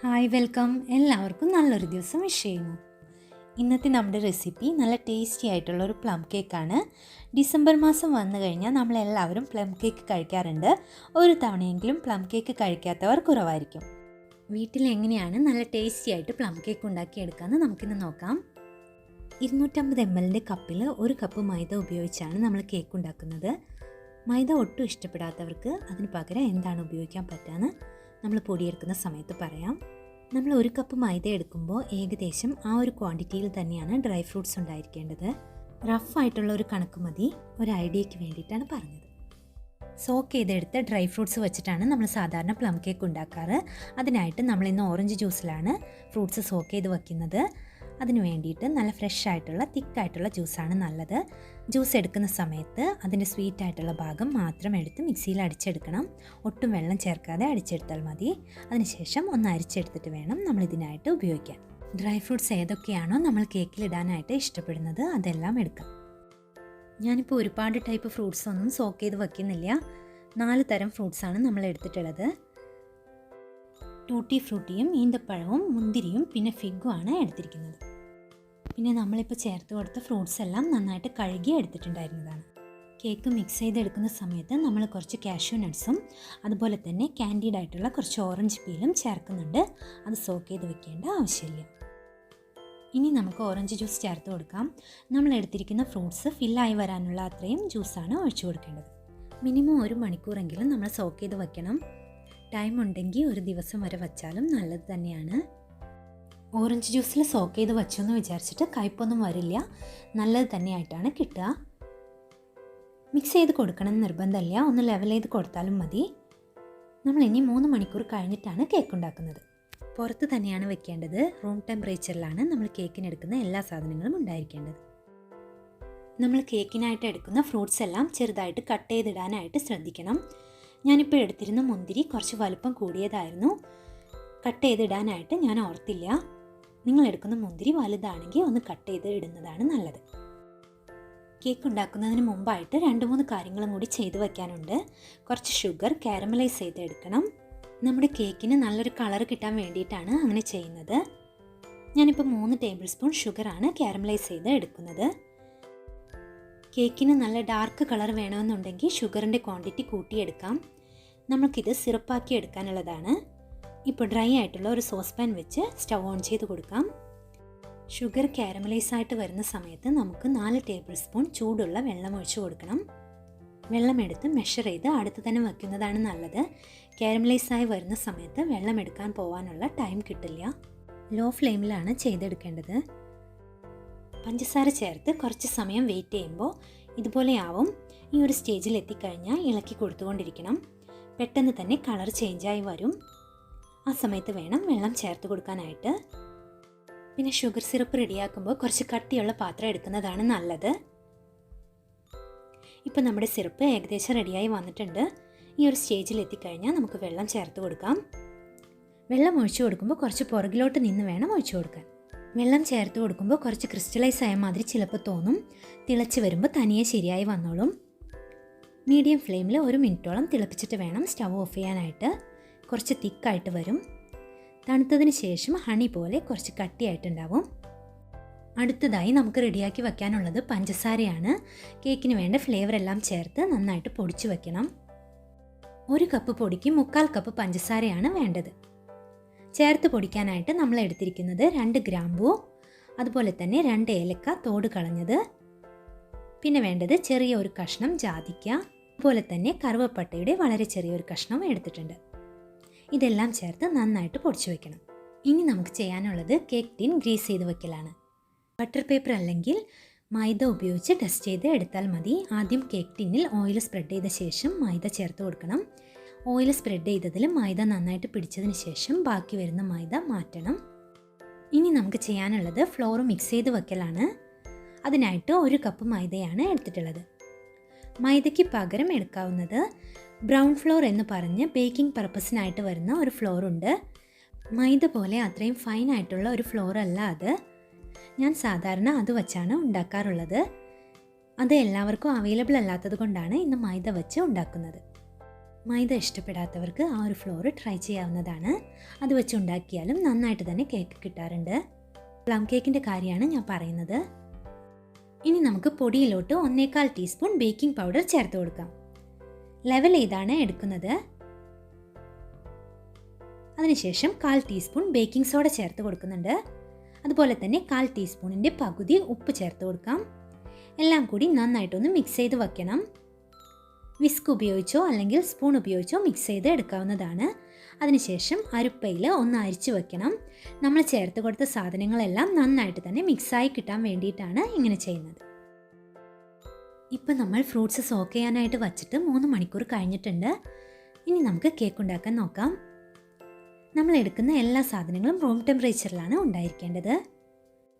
Hi welcome. എല്ലാവർക്കും നല്ലൊരു ദിവസം വിഷ് ചെയ്യുന്നു. ഇന്നത്തെ നമ്മുടെ റെസിപ്പി നല്ല ടേസ്റ്റി ആയിട്ടുള്ള ഒരു പ്ലം കേക്കാണ്. ഡിസംബർ മാസം വന്നു കഴിഞ്ഞാൽ നമ്മളെല്ലാവരും പ്ലം കേക്ക് കഴിക്കാറുണ്ട്. ഒരു തവണയെങ്കിലും പ്ലം കേക്ക് കഴിക്കാത്തവർ കുറവായിരിക്കും. വീട്ടിൽ എങ്ങനെയാണ് നല്ല ടേസ്റ്റി ആയിട്ട് പ്ലം കേക്ക് ഉണ്ടാക്കിയെടുക്കാമെന്ന് നമുക്കിന്ന് നോക്കാം. 250 ml കപ്പിൽ 1 കപ്പ് മൈദ ഉപയോഗിച്ചാണ് നമ്മൾ കേക്ക് ഉണ്ടാക്കുന്നത്. മൈദ ഒട്ടും ഇഷ്ടപ്പെടാത്തവർക്ക് അതിന് പകരം എന്താണ് ഉപയോഗിക്കാൻ പറ്റുകയെന്ന് നമ്മൾ പൊടിയെടുക്കുന്ന സമയത്ത് പറയാം. നമ്മൾ 1 കപ്പ് മൈദ എടുക്കുമ്പോൾ ഏകദേശം ആ ഒരു ക്വാണ്ടിറ്റിയിൽ തന്നെയാണ് ഡ്രൈ ഫ്രൂട്ട്സ് ഉണ്ടായിരിക്കേണ്ടത്. റഫായിട്ടുള്ള ഒരു കണക്ക് മതി, ഒരു ഐഡിയയ്ക്ക് വേണ്ടിയിട്ടാണ് പറഞ്ഞത്. സോക്ക് ചെയ്തെടുത്ത ഡ്രൈ ഫ്രൂട്ട്സ് വെച്ചിട്ടാണ് നമ്മൾ സാധാരണ പ്ലം കേക്ക് ഉണ്ടാക്കാറ്. അതിനായിട്ട് നമ്മളിന്ന് ഓറഞ്ച് ജ്യൂസിലാണ് ഫ്രൂട്ട്സ് സോക്ക് ചെയ്ത് വയ്ക്കുന്നത്. അതിന് വേണ്ടിയിട്ട് നല്ല ഫ്രഷ് ആയിട്ടുള്ള തിക്കായിട്ടുള്ള ജ്യൂസാണ് നല്ലത്. ജ്യൂസ് എടുക്കുന്ന സമയത്ത് അതിൻ്റെ സ്വീറ്റ് ആയിട്ടുള്ള ഭാഗം മാത്രം എടുത്ത് മിക്സിയിൽ അടിച്ചെടുക്കണം. ഒട്ടും വെള്ളം ചേർക്കാതെ അടിച്ചെടുത്താൽ മതി. അതിനുശേഷം ഒന്ന് അരിച്ചെടുത്തിട്ട് വേണം നമ്മൾ ഇതിനായിട്ട് ഉപയോഗിക്കാൻ. ഡ്രൈ ഫ്രൂട്ട്സ് ഏതൊക്കെയാണോ നമ്മൾ കേക്കിലിടാനായിട്ട് ഇഷ്ടപ്പെടുന്നത് അതെല്ലാം എടുക്കാം. ഞാനിപ്പോൾ ഒരുപാട് ടൈപ്പ് ഫ്രൂട്ട്സ് ഒന്നും സോക്ക് ചെയ്ത് വയ്ക്കുന്നില്ല. 4 തരം ഫ്രൂട്ട്സാണ് നമ്മൾ എടുത്തിട്ടുള്ളത്. ടൂട്ടി ഫ്രൂട്ടിയും ഈന്തപ്പഴവും മുന്തിരിയും പിന്നെ ഫിഗും ആണ് എടുത്തിരിക്കുന്നത്. പിന്നെ നമ്മളിപ്പോൾ ചേർത്ത് കൊടുത്ത ഫ്രൂട്ട്സ് എല്ലാം നന്നായിട്ട് കഴുകി എടുത്തിട്ടുണ്ടായിരുന്നതാണ്. കേക്ക് മിക്സ് ചെയ്തെടുക്കുന്ന സമയത്ത് നമ്മൾ കുറച്ച് കാഷ്യൂ നട്ട്സും അതുപോലെ തന്നെ കാൻഡീഡ് ആയിട്ടുള്ള കുറച്ച് ഓറഞ്ച് പീലും ചേർക്കുന്നുണ്ട്. അത് സോക്ക് ചെയ്ത് വെക്കേണ്ട ആവശ്യമില്ല. ഇനി നമുക്ക് ഓറഞ്ച് ജ്യൂസ് ചേർത്ത് കൊടുക്കാം. നമ്മൾ എടുത്തിരിക്കുന്ന ഫ്രൂട്ട്സ് ഫില്ലായി വരാനുള്ള അത്രയും ജ്യൂസാണ് ഒഴിച്ചു കൊടുക്കേണ്ടത്. മിനിമം 1 മണിക്കൂറെങ്കിലും നമ്മൾ സോക്ക് ചെയ്ത് വെക്കണം. ടൈം ഉണ്ടെങ്കിൽ ഒരു ദിവസം വരെ വച്ചാലും നല്ലത് തന്നെയാണ്. ഓറഞ്ച് ജ്യൂസിൽ സോക്ക് ചെയ്ത് വെച്ചെന്ന് വിചാരിച്ചിട്ട് കയ്പൊന്നും വരില്ല, നല്ലത് തന്നെയായിട്ടാണ് കിട്ടുക. മിക്സ് ചെയ്ത് കൊടുക്കണം എന്ന് നിർബന്ധമില്ല, ഒന്ന് ലെവൽ ചെയ്ത് കൊടുത്താലും മതി. നമ്മളിനി 3 മണിക്കൂർ കഴിഞ്ഞിട്ടാണ് കേക്ക് ഉണ്ടാക്കുന്നത്. പുറത്ത് തന്നെയാണ് വെക്കേണ്ടത്. റൂം ടെമ്പറേച്ചറിലാണ് നമ്മൾ കേക്കിനെടുക്കുന്ന എല്ലാ സാധനങ്ങളും ഉണ്ടായിരിക്കേണ്ടത്. നമ്മൾ കേക്കിനായിട്ട് എടുക്കുന്ന ഫ്രൂട്ട്സ് എല്ലാം ചെറുതായിട്ട് കട്ട് ചെയ്തിടാനായിട്ട് ശ്രദ്ധിക്കണം. ഞാനിപ്പോൾ എടുത്തിരുന്ന മുന്തിരി കുറച്ച് വലുപ്പം കൂടിയതായിരുന്നു. കട്ട് ചെയ്തിടാനായിട്ട് ഞാൻ ഓർത്തില്ല. നിങ്ങൾ എടുക്കുന്ന മുന്തിരി വലുതാണെങ്കിൽ ഒന്ന് കട്ട് ചെയ്ത് ഇടുന്നതാണ് നല്ലത്. കേക്ക് ഉണ്ടാക്കുന്നതിന് മുമ്പായിട്ട് 2-3 കാര്യങ്ങളും കൂടി ചെയ്ത് വയ്ക്കാനുണ്ട്. കുറച്ച് ഷുഗർ കാരമലൈസ് ചെയ്ത് എടുക്കണം. നമ്മുടെ കേക്കിന് നല്ലൊരു കളർ കിട്ടാൻ വേണ്ടിയിട്ടാണ് അങ്ങനെ ചെയ്യുന്നത്. ഞാനിപ്പോൾ 3 ടേബിൾ സ്പൂൺ ഷുഗറാണ് കാരമലൈസ് ചെയ്ത് എടുക്കുന്നത്. കേക്കിന് നല്ല ഡാർക്ക് കളർ വേണമെന്നുണ്ടെങ്കിൽ ഷുഗറിൻ്റെ ക്വാണ്ടിറ്റി കൂട്ടിയെടുക്കാം. നമുക്കിത് സിറപ്പാക്കി എടുക്കാനുള്ളതാണ്. ഇപ്പോൾ ഡ്രൈ ആയിട്ടുള്ള ഒരു സോസ് പാൻ വെച്ച് സ്റ്റവ് ഓൺ ചെയ്ത് കൊടുക്കാം. ഷുഗർ കാരമലൈസ് ആയിട്ട് വരുന്ന സമയത്ത് നമുക്ക് 4 ടേബിൾ സ്പൂൺ ചൂടുള്ള വെള്ളം ഒഴിച്ച് കൊടുക്കണം. വെള്ളം എടുത്ത് മെഷർ ചെയ്ത് അടുത്ത് തന്നെ വയ്ക്കുന്നതാണ് നല്ലത്. കാരമലൈസ് ആയി വരുന്ന സമയത്ത് വെള്ളം എടുക്കാൻ പോകാനുള്ള ടൈം കിട്ടില്ല. ലോ ഫ്ലെയിമിലാണ് ചെയ്തെടുക്കേണ്ടത്. പഞ്ചസാര ചേർത്ത് കുറച്ച് സമയം വെയിറ്റ് ചെയ്യുമ്പോൾ ഇതുപോലെയാവും. ഈ ഒരു സ്റ്റേജിൽ എത്തിക്കഴിഞ്ഞാൽ ഇളക്കി കൊടുത്തുകൊണ്ടിരിക്കണം. പെട്ടെന്ന് തന്നെ കളർ ചേഞ്ചായി വരും. ആ സമയത്ത് വേണം വെള്ളം ചേർത്ത് കൊടുക്കാനായിട്ട്. പിന്നെ ഷുഗർ സിറപ്പ് റെഡിയാക്കുമ്പോൾ കുറച്ച് കട്ടിയുള്ള പാത്രം എടുക്കുന്നതാണ് നല്ലത്. ഇപ്പോൾ നമ്മുടെ സിറപ്പ് ഏകദേശം റെഡിയായി വന്നിട്ടുണ്ട്. ഈ ഒരു സ്റ്റേജിൽ എത്തിക്കഴിഞ്ഞാൽ നമുക്ക് വെള്ളം ചേർത്ത് കൊടുക്കാം. വെള്ളം ഒഴിച്ചു കൊടുക്കുമ്പോൾ കുറച്ച് പുറകിലോട്ട് നിന്ന് വേണം ഒഴിച്ചു കൊടുക്കാൻ. വെള്ളം ചേർത്ത് കൊടുക്കുമ്പോൾ കുറച്ച് ക്രിസ്റ്റലൈസ് ആയ മാതിരി ചിലപ്പോൾ തോന്നും. തിളച്ച് വരുമ്പോൾ തനിയെ ശരിയായി വന്നോളും. മീഡിയം ഫ്ലെയിമിൽ 1 മിനിറ്റോളം തിളപ്പിച്ചിട്ട് വേണം സ്റ്റവ് ഓഫ് ചെയ്യാനായിട്ട്. കുറച്ച് തിക്കായിട്ട് വരും. തണുത്തതിന് ശേഷം ഹണി പോലെ കുറച്ച് കട്ടിയായിട്ടുണ്ടാവും. അടുത്തതായി നമുക്ക് റെഡിയാക്കി വയ്ക്കാനുള്ളത് പഞ്ചസാരയാണ്. കേക്കിന് വേണ്ട ഫ്ലേവർ എല്ലാം ചേർത്ത് നന്നായിട്ട് പൊടിച്ച് വയ്ക്കണം. 1 കപ്പ് പൊടിക്ക് 3/4 കപ്പ് പഞ്ചസാരയാണ് വേണ്ടത്. ചേർത്ത് പൊടിക്കാനായിട്ട് നമ്മൾ എടുത്തിരിക്കുന്നത് 2 ഗ്രാമ്പൂ, അതുപോലെ തന്നെ 2 ഏലക്ക തോട് കളഞ്ഞത്, പിന്നെ വേണ്ടത് ചെറിയ ഒരു കഷ്ണം ജാതിക്ക, അതുപോലെ തന്നെ കറുവപ്പട്ടയുടെ വളരെ ചെറിയൊരു കഷ്ണം എടുത്തിട്ടുണ്ട്. ഇതെല്ലാം ചേർത്ത് നന്നായിട്ട് പൊടിച്ചു വയ്ക്കണം. ഇനി നമുക്ക് ചെയ്യാനുള്ളത് കേക്ക് ടിൻ ഗ്രീസ് ചെയ്ത് വയ്ക്കലാണ്. ബട്ടർ പേപ്പർ അല്ലെങ്കിൽ മൈദ ഉപയോഗിച്ച് ഡസ്റ്റ് ചെയ്ത് എടുത്താൽ മതി. ആദ്യം കേക്ക് ടിന്നിൽ ഓയിൽ സ്പ്രെഡ് ചെയ്ത ശേഷം മൈദ ചേർത്ത് കൊടുക്കണം. ഓയിൽ സ്പ്രെഡ് ചെയ്തതിൽ മൈദ നന്നായിട്ട് പിടിച്ചതിന് ശേഷം ബാക്കി വരുന്ന മൈദ മാറ്റണം. ഇനി നമുക്ക് ചെയ്യാനുള്ളത് ഫ്ലോർ മിക്സ് ചെയ്ത് വയ്ക്കലാണ്. അതിനായിട്ട് 1 കപ്പ് മൈദയാണ് എടുത്തിട്ടുള്ളത്. മൈദയ്ക്ക് പകരം എടുക്കാവുന്നത് ബ്രൗൺ ഫ്ലോർ എന്ന് പറഞ്ഞ് ബേക്കിംഗ് പർപ്പസിനായിട്ട് വരുന്ന ഒരു ഫ്ലോർ ഉണ്ട്. മൈദ പോലെ അത്രയും ഫൈനായിട്ടുള്ള ഒരു ഫ്ലോർ അല്ല അത്. ഞാൻ സാധാരണ അത് വച്ചാണ് ഉണ്ടാക്കാറുള്ളത്. അത് എല്ലാവർക്കും അവൈലബിൾ അല്ലാത്തത് കൊണ്ടാണ് ഇന്ന് മൈദ വെച്ച് ഉണ്ടാക്കുന്നത്. മൈദ ഇഷ്ടപ്പെടാത്തവർക്ക് ആ ഒരു ഫ്ലോർ ട്രൈ ചെയ്യാവുന്നതാണ്. അത് വെച്ച് ഉണ്ടാക്കിയാലും നന്നായിട്ട് തന്നെ കേക്ക് കിട്ടാറുണ്ട്. പ്ലം കേക്കിൻ്റെ കാര്യമാണ് ഞാൻ പറയുന്നത്. ഇനി നമുക്ക് പൊടിയിലോട്ട് 1/4 ടീസ്പൂൺ ബേക്കിംഗ് പൗഡർ ചേർത്ത് കൊടുക്കാം. ലെവൽ ചെയ്താണ് എടുക്കുന്നത്. അതിനുശേഷം 1/4 ടീസ്പൂൺ ബേക്കിംഗ് സോഡ ചേർത്ത് കൊടുക്കുന്നുണ്ട്. അതുപോലെ തന്നെ 1/4 ടീസ്പൂണിൻ്റെ പകുതി ഉപ്പ് ചേർത്ത് കൊടുക്കാം. എല്ലാം കൂടി നന്നായിട്ടൊന്ന് മിക്സ് ചെയ്ത് വയ്ക്കണം. വിസ്ക് ഉപയോഗിച്ചോ അല്ലെങ്കിൽ സ്പൂൺ ഉപയോഗിച്ചോ മിക്സ് ചെയ്ത് എടുക്കാവുന്നതാണ്. അതിനുശേഷം അരിപ്പയിൽ ഒന്ന് അരിച്ചു വെക്കണം. നമ്മൾ ചേർത്ത് കൊടുത്ത സാധനങ്ങളെല്ലാം നന്നായിട്ട് തന്നെ മിക്സായി കിട്ടാൻ വേണ്ടിയിട്ടാണ് ഇങ്ങനെ ചെയ്യുന്നത്. ഇപ്പം നമ്മൾ ഫ്രൂട്ട്സ് സോക്ക് ചെയ്യാനായിട്ട് വച്ചിട്ട് 3 മണിക്കൂർ കഴിഞ്ഞിട്ടുണ്ട്. ഇനി നമുക്ക് കേക്ക് ഉണ്ടാക്കാൻ നോക്കാം. നമ്മൾ എടുക്കുന്ന എല്ലാ സാധനങ്ങളും റൂം ടെമ്പറേച്ചറിലാണ് ഉണ്ടായിരിക്കേണ്ടത്.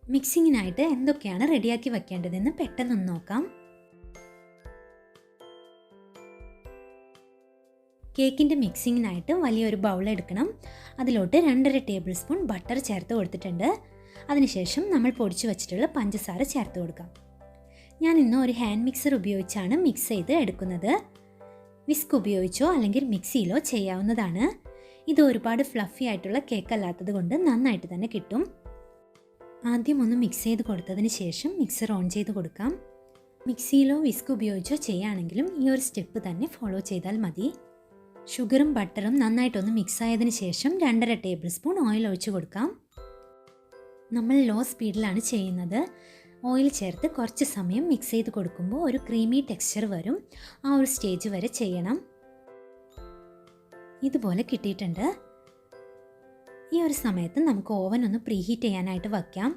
മിക്സിങ്ങിനായിട്ട് എന്തൊക്കെയാണ് റെഡിയാക്കി വെക്കേണ്ടതെന്ന് പെട്ടെന്ന് നോക്കാം. കേക്കിൻ്റെ മിക്സിങ്ങിനായിട്ട് വലിയൊരു ബൗൾ എടുക്കണം. അതിലോട്ട് 2.5 ടേബിൾ സ്പൂൺ ബട്ടർ ചേർത്ത് കൊടുത്തിട്ടുണ്ട്. അതിനുശേഷം നമ്മൾ പൊടിച്ചു വെച്ചിട്ടുള്ള പഞ്ചസാര ചേർത്ത് കൊടുക്കാം. ഞാൻ ഇന്ന് ഒരു ഹാൻഡ് മിക്സർ ഉപയോഗിച്ചാണ് മിക്സ് ചെയ്ത് എടുക്കുന്നത്. വിസ്ക് ഉപയോഗിച്ചോ അല്ലെങ്കിൽ മിക്സിയിലോ ചെയ്യാവുന്നതാണ്. ഇത് ഒരുപാട് ഫ്ലഫി ആയിട്ടുള്ള കേക്ക് അല്ലാത്തത് കൊണ്ട് നന്നായിട്ട് തന്നെ കിട്ടും. ആദ്യം ഒന്ന് മിക്സ് ചെയ്ത് കൊടുത്തതിന് ശേഷം മിക്സർ ഓൺ ചെയ്ത് കൊടുക്കാം. മിക്സിയിലോ വിസ്ക് ഉപയോഗിച്ചോ ചെയ്യുകയാണെങ്കിലും ഈ ഒരു സ്റ്റെപ്പ് തന്നെ ഫോളോ ചെയ്താൽ മതി. ഷുഗറും ബട്ടറും നന്നായിട്ടൊന്ന് മിക്സ് ആയതിനു ശേഷം 2.5 ടേബിൾ സ്പൂൺ ഓയിൽ ഒഴിച്ച് കൊടുക്കാം. നമ്മൾ ലോ സ്പീഡിലാണ് ചെയ്യുന്നത്. ഓയിൽ ചേർത്ത് കുറച്ച് സമയം മിക്സ് ചെയ്ത് കൊടുക്കുമ്പോൾ ഒരു ക്രീമി ടെക്സ്ചർ വരും. ആ ഒരു സ്റ്റേജ് വരെ ചെയ്യണം. ഇതുപോലെ കിട്ടിയിട്ടുണ്ട്. ഈ ഒരു സമയത്ത് നമുക്ക് ഓവൻ ഒന്ന് പ്രീഹീറ്റ് ചെയ്യാനായിട്ട് വയ്ക്കാം.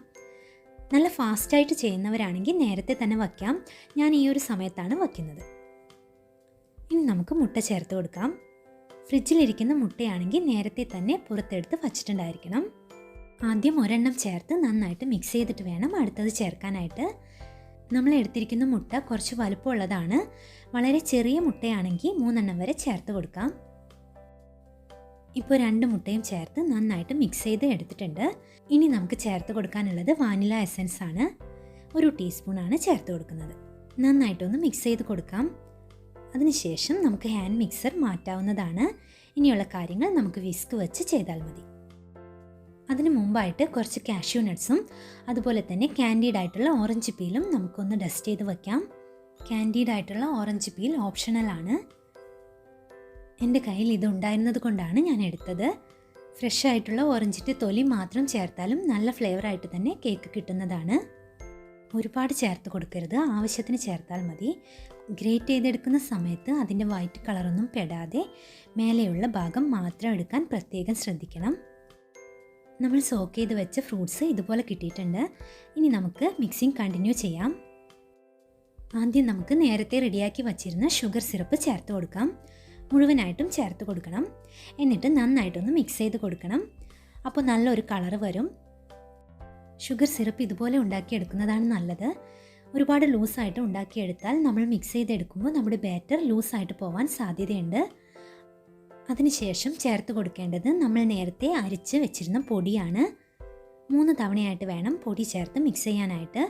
നല്ല ഫാസ്റ്റായിട്ട് ചെയ്യുന്നവരാണെങ്കിൽ നേരത്തെ തന്നെ വയ്ക്കാം. ഞാൻ ഈ ഒരു സമയത്താണ് വയ്ക്കുന്നത്. ഇനി നമുക്ക് മുട്ട ചേർത്ത് കൊടുക്കാം. ഫ്രിഡ്ജിലിരിക്കുന്ന മുട്ടയാണെങ്കിൽ നേരത്തെ തന്നെ പുറത്തെടുത്ത് വച്ചിട്ടുണ്ടായിരിക്കണം. ആദ്യം ഒരെണ്ണം ചേർത്ത് നന്നായിട്ട് മിക്സ് ചെയ്തിട്ട് വേണം അടുത്തത് ചേർക്കാനായിട്ട്. നമ്മൾ എടുത്തിരിക്കുന്ന മുട്ട കുറച്ച് വലുപ്പമുള്ളതാണ്. വളരെ ചെറിയ മുട്ടയാണെങ്കിൽ 3 വരെ ചേർത്ത് കൊടുക്കാം. ഇപ്പോൾ 2 മുട്ടയും ചേർത്ത് നന്നായിട്ട് മിക്സ് ചെയ്ത് എടുത്തിട്ടുണ്ട്. ഇനി നമുക്ക് ചേർത്ത് കൊടുക്കാനുള്ളത് വാനില എസൻസ് ആണ്. 1 ടീസ്പൂണാണ് ചേർത്ത് കൊടുക്കുന്നത്. നന്നായിട്ടൊന്ന് മിക്സ് ചെയ്ത് കൊടുക്കാം. അതിനുശേഷം നമുക്ക് ഹാൻഡ് മിക്സർ മാറ്റാവുന്നതാണ്. ഇനിയുള്ള കാര്യങ്ങൾ നമുക്ക് വിസ്ക് വെച്ച് ചെയ്താൽ മതി. അതിന് മുമ്പായിട്ട് കുറച്ച് കാഷ്യൂ നട്ട്സും അതുപോലെ തന്നെ കാൻഡീഡ് ആയിട്ടുള്ള ഓറഞ്ച് പീലും നമുക്കൊന്ന് ഡസ്റ്റ് ചെയ്ത് വയ്ക്കാം. കാൻഡീഡ് ആയിട്ടുള്ള ഓറഞ്ച് പീൽ ഓപ്ഷണലാണ്. എൻ്റെ കയ്യിൽ ഇത് ഉണ്ടായിരുന്നത് കൊണ്ടാണ് ഞാൻ എടുത്തത്. ഫ്രഷ് ആയിട്ടുള്ള ഓറഞ്ചിൻ്റെ തൊലി മാത്രം ചേർത്താലും നല്ല ഫ്ലേവറായിട്ട് തന്നെ കേക്ക് കിട്ടുന്നതാണ്. ഒരുപാട് ചേർത്ത് കൊടുക്കരുത്, ആവശ്യത്തിന് ചേർത്താൽ മതി. ഗ്രേറ്റ് ചെയ്തെടുക്കുന്ന സമയത്ത് അതിൻ്റെ വൈറ്റ് കളറൊന്നും പെടാതെ മേലെയുള്ള ഭാഗം മാത്രം എടുക്കാൻ പ്രത്യേകം ശ്രദ്ധിക്കണം. നമ്മൾ സോക്ക് ചെയ്ത് വെച്ച ഫ്രൂട്ട്സ് ഇതുപോലെ കിട്ടിയിട്ടുണ്ട്. ഇനി നമുക്ക് മിക്സിങ് കണ്ടിന്യൂ ചെയ്യാം. ആദ്യം നമുക്ക് നേരത്തെ റെഡിയാക്കി വച്ചിരുന്ന ഷുഗർ സിറപ്പ് ചേർത്ത് കൊടുക്കാം. മുഴുവനായിട്ടും ചേർത്ത് കൊടുക്കണം. എന്നിട്ട് നന്നായിട്ടൊന്ന് മിക്സ് ചെയ്ത് കൊടുക്കണം. അപ്പോൾ നല്ലൊരു കളറ് വരും. ഷുഗർ സിറപ്പ് ഇതുപോലെ ഉണ്ടാക്കിയെടുക്കുന്നതാണ് നല്ലത്. ഒരുപാട് ലൂസായിട്ട് ഉണ്ടാക്കിയെടുത്താൽ നമ്മൾ മിക്സ് ചെയ്തെടുക്കുമ്പോൾ നമ്മുടെ ബാറ്റർ ലൂസായിട്ട് പോകാൻ സാധ്യതയുണ്ട്. അതിനുശേഷം ചേർത്ത് കൊടുക്കേണ്ടത് നമ്മൾ നേരത്തെ അരിച്ച് വെച്ചിരുന്ന പൊടിയാണ്. 3 തവണയായിട്ട് വേണം പൊടി ചേർത്ത് മിക്സ് ചെയ്യാനായിട്ട്.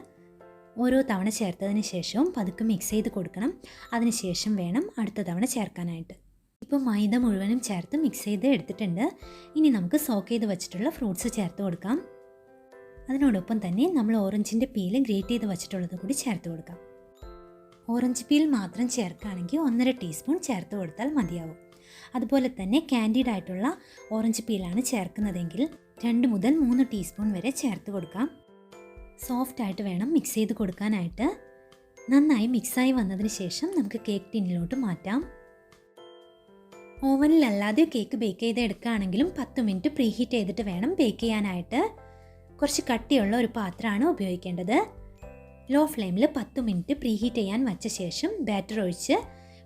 ഓരോ തവണ ചേർത്തതിന് ശേഷവും പതുക്കെ മിക്സ് ചെയ്ത് കൊടുക്കണം. അതിനുശേഷം വേണം അടുത്ത തവണ ചേർക്കാനായിട്ട്. ഇപ്പോൾ മൈദ മുഴുവനും ചേർത്ത് മിക്സ് ചെയ്ത് എടുത്തിട്ടുണ്ട്. ഇനി നമുക്ക് സോക്ക് ചെയ്ത് വെച്ചിട്ടുള്ള ഫ്രൂട്ട്സ് ചേർത്ത് കൊടുക്കാം. അതിനോടൊപ്പം തന്നെ നമ്മൾ ഓറഞ്ചിൻ്റെ പീൽ ഗ്രേറ്റ് ചെയ്ത് വെച്ചിട്ടുള്ളത് കൂടി ചേർത്ത് കൊടുക്കാം. ഓറഞ്ച് പീൽ മാത്രം ചേർക്കുകയാണെങ്കിൽ 1.5 ടീസ്പൂൺ ചേർത്ത് കൊടുത്താൽ മതിയാവും. അതുപോലെ തന്നെ കാൻഡീഡ് ആയിട്ടുള്ള ഓറഞ്ച് പീലാണ് ചേർക്കുന്നതെങ്കിൽ 2 മുതൽ 3 ടീസ്പൂൺ വരെ ചേർത്ത് കൊടുക്കാം. സോഫ്റ്റായിട്ട് വേണം മിക്സ് ചെയ്ത് കൊടുക്കാനായിട്ട്. നന്നായി മിക്സായി വന്നതിന് ശേഷം നമുക്ക് കേക്ക് ടിന്നിലോട്ട് മാറ്റാം. ഓവനിലല്ലാതെ കേക്ക് ബേക്ക് ചെയ്ത് എടുക്കുകയാണെങ്കിലും 10 മിനിറ്റ് പ്രീഹീറ്റ് ചെയ്തിട്ട് വേണം ബേക്ക് ചെയ്യാനായിട്ട്. കുറച്ച് കട്ടിയുള്ള ഒരു പാത്രമാണ് ഉപയോഗിക്കേണ്ടത്. ലോ ഫ്ലെയിമിൽ 10 മിനിറ്റ് പ്രീഹീറ്റ് ചെയ്യാൻ വച്ച ശേഷം ബാറ്റർ ഒഴിച്ച്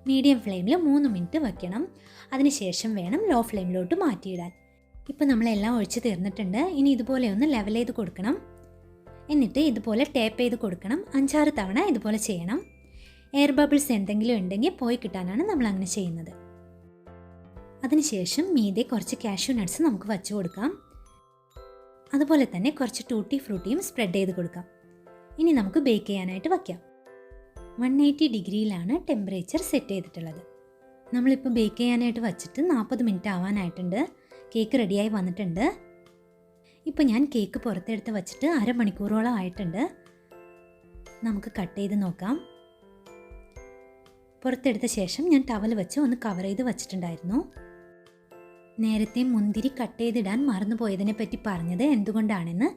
മീഡിയം ഫ്ലെയിമിൽ 3 മിനിറ്റ് വയ്ക്കണം. അതിനുശേഷം വേണം ലോ ഫ്ലെയിമിലോട്ട് മാറ്റിയിടാൻ. ഇപ്പോൾ നമ്മളെല്ലാം ഒഴിച്ച് തീർന്നിട്ടുണ്ട്. ഇനി ഇതുപോലെ ഒന്ന് ലെവൽ ചെയ്ത് കൊടുക്കണം. എന്നിട്ട് ഇതുപോലെ ടേപ്പ് ചെയ്ത് കൊടുക്കണം. 5-6 തവണ ഇതുപോലെ ചെയ്യണം. എയർ ബബിൾസ് എന്തെങ്കിലും ഉണ്ടെങ്കിൽ പോയി കിട്ടാനാണ് നമ്മൾ അങ്ങനെ ചെയ്യുന്നത്. അതിനുശേഷം മീതെ കുറച്ച് കാഷ്യൂ നട്ട്സ് നമുക്ക് വച്ചു കൊടുക്കാം. അതുപോലെ തന്നെ കുറച്ച് ടൂട്ടി ഫ്രൂട്ടിയും സ്പ്രെഡ് ചെയ്ത് കൊടുക്കാം. ഇനി നമുക്ക് ബേക്ക് ചെയ്യാനായിട്ട് വയ്ക്കാം. 180 ഡിഗ്രിയിലാണ് ടെമ്പറേച്ചർ സെറ്റ് ചെയ്തിട്ടുള്ളത്. നമ്മളിപ്പോൾ ബേക്ക് ചെയ്യാനായിട്ട് വച്ചിട്ട് 40 മിനിറ്റ് ആവാനായിട്ടുണ്ട്. കേക്ക് റെഡിയായി വന്നിട്ടുണ്ട്. ഇപ്പോൾ ഞാൻ കേക്ക് പുറത്തെടുത്ത് വച്ചിട്ട് അരമണിക്കൂറോളം ആയിട്ടുണ്ട്. നമുക്ക് കട്ട് ചെയ്ത് നോക്കാം. പുറത്തെടുത്ത ശേഷം ഞാൻ ടവൽ വെച്ച് ഒന്ന് കവർ ചെയ്ത് വച്ചിട്ടുണ്ടായിരുന്നു. നേരത്തെ മുന്തിരി കട്ട് ചെയ്തിടാൻ മറന്നുപോയതിനെ പറ്റി പറഞ്ഞത് എന്തുകൊണ്ടാണെന്ന്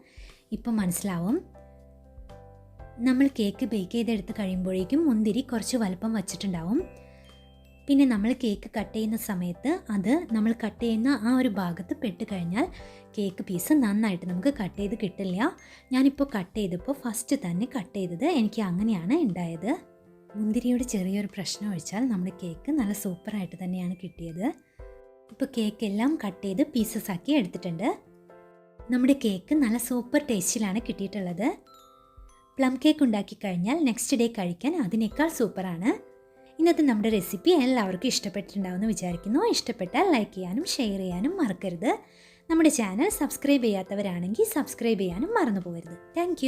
ഇപ്പം മനസ്സിലാവും. നമ്മൾ കേക്ക് ബേക്ക് ചെയ്തെടുത്ത് കഴിയുമ്പോഴേക്കും മുന്തിരി കുറച്ച് വലുപ്പം വച്ചിട്ടുണ്ടാവും. പിന്നെ നമ്മൾ കേക്ക് കട്ട് ചെയ്യുന്ന സമയത്ത് അത് നമ്മൾ കട്ട് ചെയ്യുന്ന ആ ഒരു ഭാഗത്ത് പെട്ട് കഴിഞ്ഞാൽ കേക്ക് പീസ് നന്നായിട്ട് നമുക്ക് കട്ട് ചെയ്ത് കിട്ടില്ല. ഞാനിപ്പോൾ കട്ട് ചെയ്തപ്പോൾ ഫസ്റ്റ് തന്നെ കട്ട് ചെയ്തത് എനിക്ക് അങ്ങനെയാണ് ഉണ്ടായത്. മുന്തിരിയുടെ ചെറിയൊരു പ്രശ്നം ഒഴിച്ചാൽ നമ്മുടെ കേക്ക് നല്ല സൂപ്പറായിട്ട് തന്നെയാണ് കിട്ടിയത്. ഇപ്പോൾ കേക്കെല്ലാം കട്ട് ചെയ്ത് പീസസ് ആക്കി എടുത്തിട്ടുണ്ട്. നമ്മുടെ കേക്ക് നല്ല സൂപ്പർ ടേസ്റ്റിലാണ് കിട്ടിയിട്ടുള്ളത്. പ്ലം കേക്ക് ഉണ്ടാക്കി കഴിഞ്ഞാൽ നെക്സ്റ്റ് ഡേ കഴിക്കാൻ അതിനേക്കാൾ സൂപ്പറാണ്. ഇന്നത്തെ നമ്മുടെ റെസിപ്പി എല്ലാവർക്കും ഇഷ്ടപ്പെട്ടിട്ടുണ്ടാവുമെന്ന് വിചാരിക്കുന്നു. ഇഷ്ടപ്പെട്ടാൽ ലൈക്ക് ചെയ്യാനും ഷെയർ ചെയ്യാനും മറക്കരുത്. നമ്മുടെ ചാനൽ സബ്സ്ക്രൈബ് ചെയ്യാത്തവരാണെങ്കിൽ സബ്സ്ക്രൈബ് ചെയ്യാനും മറന്നു പോകരുത്. താങ്ക്